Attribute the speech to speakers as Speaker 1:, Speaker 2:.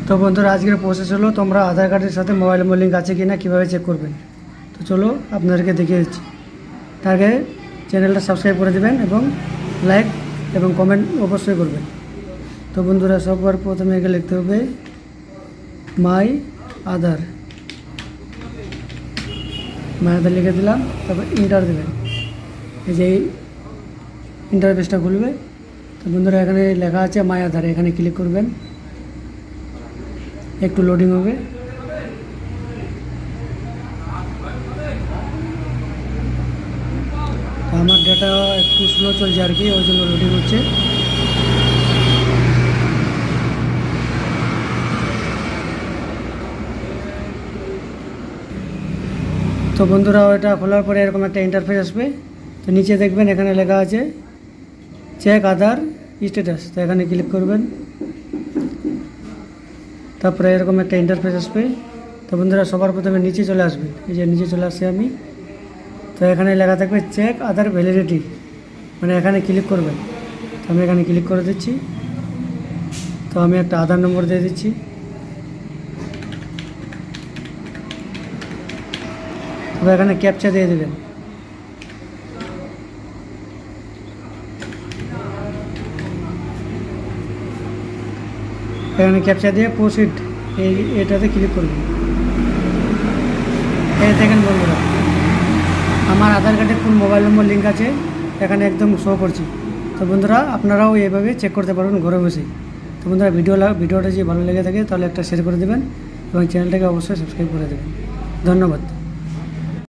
Speaker 1: তো বন্ধুরা আজকের প্রসেস হলো তোমরা আধার কার্ডের সাথে মোবাইল নম্বর লিঙ্ক আছে কিনা কীভাবে চেক করবেন। তো চলো আপনাদেরকে দেখিয়ে দিচ্ছি। তার আগে চ্যানেলটা সাবস্ক্রাইব করে দেবেন এবং লাইক এবং কমেন্ট অবশ্যই করবেন। তো বন্ধুরা সবার প্রথমে এখানে লিখতে হবে মাই আধার লিখে দিলাম, তারপর ইন্টার দেবেন। এই যে ইন্টারফেসটা খুলবে। তো বন্ধুরা এখানে লেখা আছে মাই আধার, এখানে ক্লিক করবেন। একটু লোডিং হবে। তো আমার ডাটা একটু স্লো চলছে আর কি, ওই জন্য লোডিং হচ্ছে। তো বন্ধুরা এটা খোলার পরে এরকম একটা ইন্টারফেস আসবে। তো নিচে দেখবেন এখানে লেখা আছে চেক আধার স্ট্যাটাস। তো এখানে ক্লিক করবেন, তারপরে এরকম একটা ইন্টারফেস আসবে। তো বন্ধুরা সবার প্রথমে নিচে চলে আসবে, এই যে নিচে চলে আসছে আমি। তো এখানে লেখা থাকবে চেক আধার ভ্যালিডিটি, মানে এখানে ক্লিক করবেন। তো আমি এখানে ক্লিক করে দিচ্ছি। তো আমি একটা আধার নম্বর দিয়ে দিচ্ছি। তবে এখানে ক্যাপচা দিয়ে দেবেন। এখানে ক্যাপচা দিয়ে প্রসিড এটাতে ক্লিক করবেন। এই দেখেন বন্ধুরা আমার আধার কার্ডে কোন মোবাইল নম্বর লিঙ্ক আছে এখানে একদম শো করছি। তো বন্ধুরা আপনারাও এইভাবে চেক করতে পারবেন ঘরে বসে। তো বন্ধুরা ভিডিওটা যদি ভালো লেগে থাকে তাহলে একটা শেয়ার করে দেবেন এবং চ্যানেলটাকে অবশ্যই সাবস্ক্রাইব করে দেবেন। ধন্যবাদ।